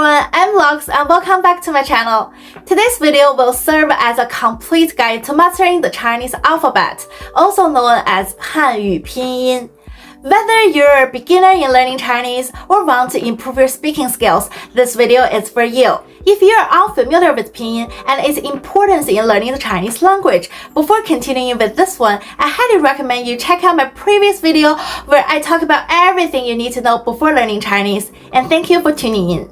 everyone, I'm Lux and welcome back to my channel. Today's video will serve as a complete guide to mastering the Chinese alphabet, also known as Hanyu Pinyin. Whether you're a beginner in learning Chinese or want to improve your speaking skills, this video is for you. If you're unfamiliar with Pinyin and its importance in learning the Chinese language, before continuing with this one, I highly recommend you check out my previous video where I talk about everything you need to know before learning Chinese. And thank you for tuning in.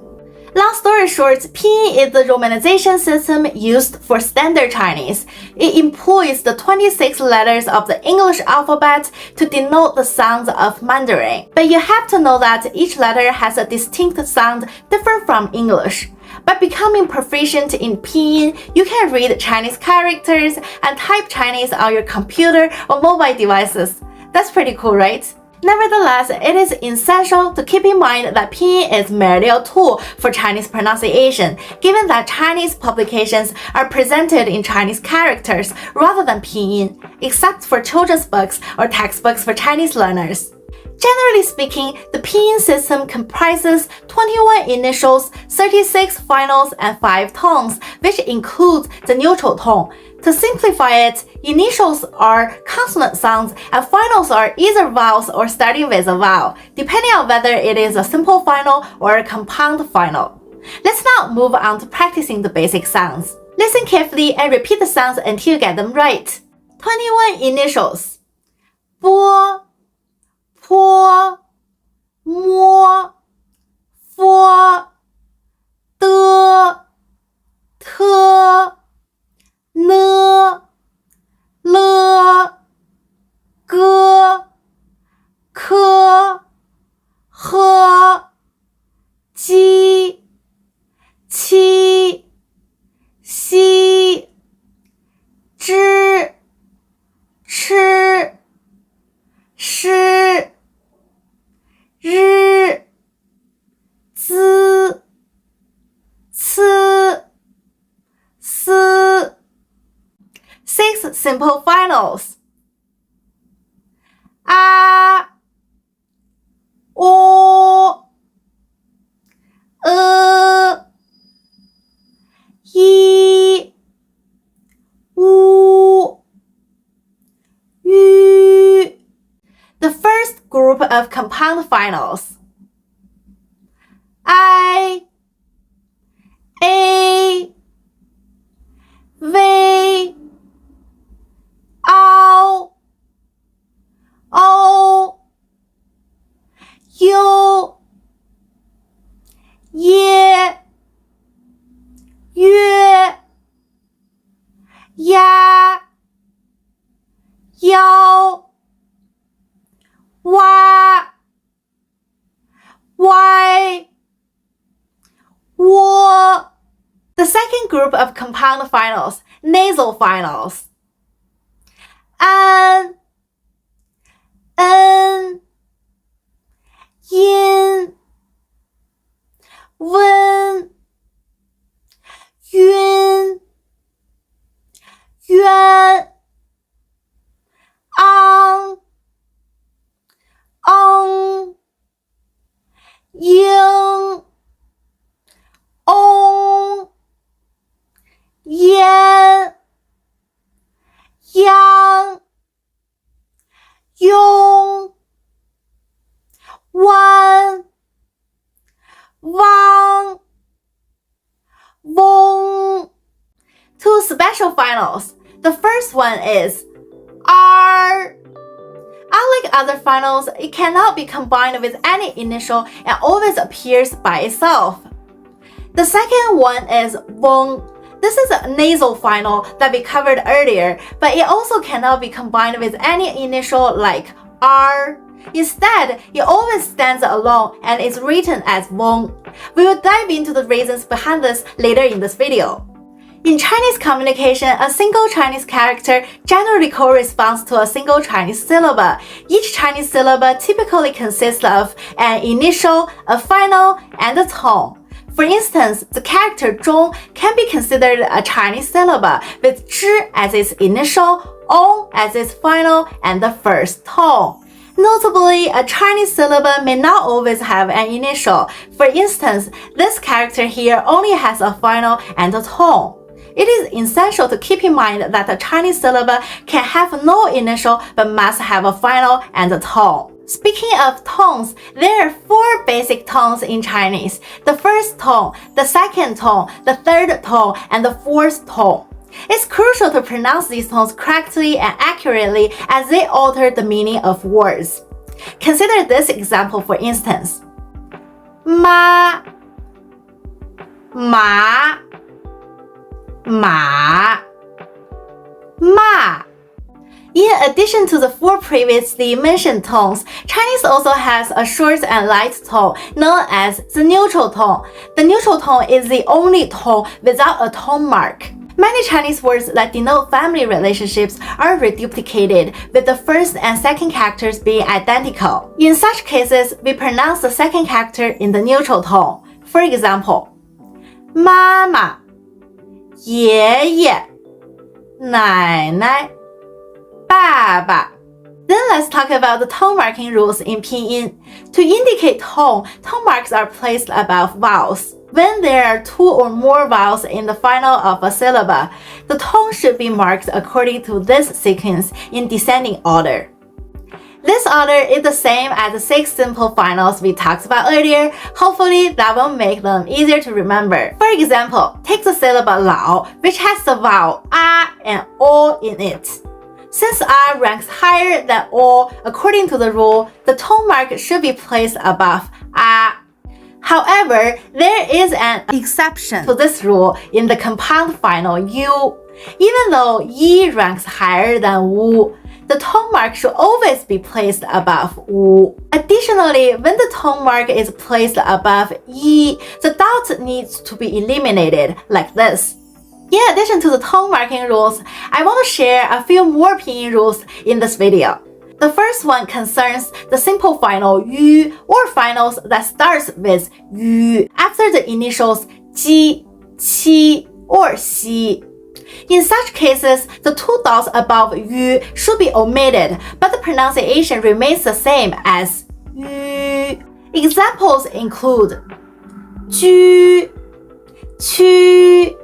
Long story short, Pinyin is the romanization system used for standard Chinese. It employs the 26 letters of the English alphabet to denote the sounds of Mandarin. But you have to know that each letter has a distinct sound different from English. By becoming proficient in Pinyin, you can read Chinese characters and type Chinese on your computer or mobile devices. That's pretty cool, right? Nevertheless, it is essential to keep in mind that Pinyin is merely a tool for Chinese pronunciation, given that Chinese publications are presented in Chinese characters rather than Pinyin, except for children's books or textbooks for Chinese learners. Generally speaking, the Pinyin system comprises 21 initials, 36 finals, and 5 tones, which includes the neutral tone. To simplify it, initials are consonant sounds and finals are either vowels or starting with a vowel, depending on whether it is a simple final or a compound final. Let's now move on to practicing the basic sounds. Listen carefully and repeat the sounds until you get them right. 21 initials. 波 坡 摸 佛 的 特 呢 了 个 可 和 鸡 七 西 知 吃 诗 日 资 次 思 6 simple finals. A, O, I, U, Yu. The first group of compound finals. I, A, V, O, O, U, Ye, Yue, Ya, Yao, Wa, Y, Wo. The second group of compound finals, nasal finals. An, yin, wen, yun, yuan, ying, ong, yan, yang, yong, wan, wang, wong. 2 special finals. The first one is R. Unlike other finals, it cannot be combined with any initial and always appears by itself. The second one is Wong. This is a nasal final that we covered earlier, but it also cannot be combined with any initial like R. Instead, it always stands alone and is written as Wong. We will dive into the reasons behind this later in this video. In Chinese communication, a single Chinese character generally corresponds to a single Chinese syllable. Each Chinese syllable typically consists of an initial, a final, and a tone. For instance, the character 中 can be considered a Chinese syllable with 之 as its initial, ong as its final, and the first tone. Notably, a Chinese syllable may not always have an initial. For instance, this character here only has a final and a tone. It is essential to keep in mind that a Chinese syllable can have no initial but must have a final and a tone. Speaking of tones, there are 4 basic tones in Chinese: the first tone, the second tone, the third tone, and the fourth tone. It's crucial to pronounce these tones correctly and accurately as they alter the meaning of words. Consider this example for instance. Ma, ma, ma, ma. In addition to the 4 previously mentioned tones, Chinese also has a short and light tone known as the neutral tone. The neutral tone is the only tone without a tone mark. Many Chinese words that denote family relationships are reduplicated, with the first and second characters being identical. In such cases, we pronounce the second character in the neutral tone. For example, 妈妈、爷爷、奶奶、爸爸. Then let's talk about the tone marking rules in Pinyin. To indicate tone, tone marks are placed above vowels. When there are 2 or more vowels in the final of a syllable, the tone should be marked according to this sequence in descending order. This order is the same as the 6 simple finals we talked about earlier. Hopefully, that will make them easier to remember. For example, take the syllable 老, which has the vowel a and o in it. Since a ranks higher than o, according to the rule, the tone mark should be placed above a. However, there is an exception to this rule in the compound final u. Even though yi ranks higher than wu, the tone mark should always be placed above wu. Additionally, when the tone mark is placed above yi, the dot needs to be eliminated like this. In addition to the tone marking rules, I want to share a few more pinyin rules in this video. The first one concerns the simple final yu or finals that starts with yu after the initials ji, qi, or xi. In such cases, the 2 dots above yu should be omitted, but the pronunciation remains the same as yu. Examples include ju, qu,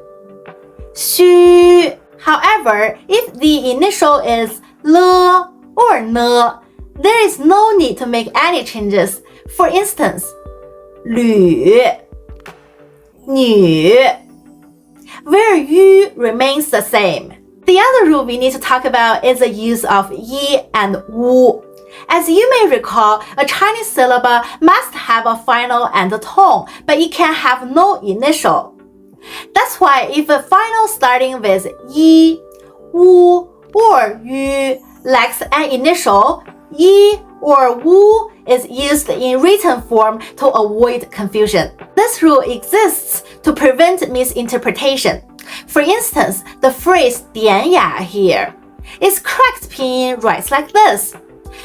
xu. However, if the initial is le or ne, there is no need to make any changes. For instance, 吕, 女, where yu remains the same. The other rule we need to talk about is the use of yi and wu. As you may recall, a Chinese syllable must have a final and a tone, but it can have no initial. That's why if a final starting with yi, wu, or yu lacks an initial, yi or wu is used in written form to avoid confusion. This rule exists to prevent misinterpretation. For instance, the phrase 典雅 here. Its correct pinyin writes like this.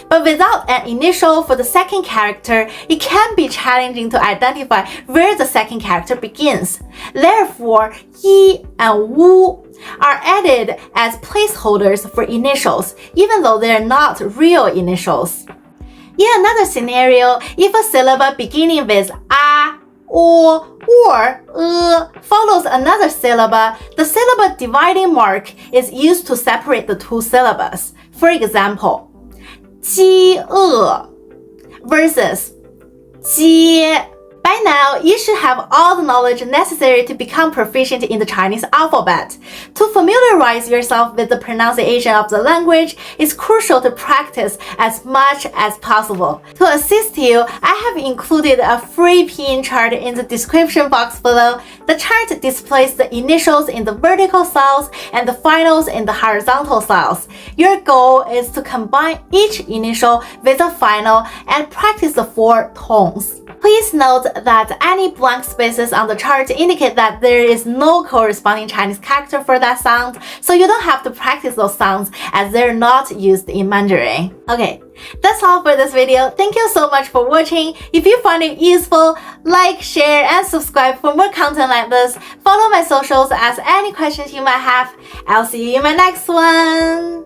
But without an initial for the second character, it can be challenging to identify where the second character begins. Therefore, yi and wu are added as placeholders for initials, even though they are not real initials. In another scenario, if a syllable beginning with a, or follows another syllable, the syllable dividing mark is used to separate the 2 syllables. For example, 饥饿 versus 接. By now, you should have all the knowledge necessary to become proficient in the Chinese alphabet. To familiarize yourself with the pronunciation of the language, it's crucial to practice as much as possible. To assist you, I have included a free Pinyin chart in the description box below. The chart displays the initials in the vertical cells and the finals in the horizontal cells. Your goal is to combine each initial with a final and practice the 4 tones. Please note that any blank spaces on the chart indicate that there is no corresponding Chinese character for that sound, so you don't have to practice those sounds as they're not used in Mandarin. Okay, that's all for this video. Thank you so much for watching. If you found it useful, like, share, and subscribe for more content like this. Follow my socials, ask any questions you might have. I'll see you in my next one.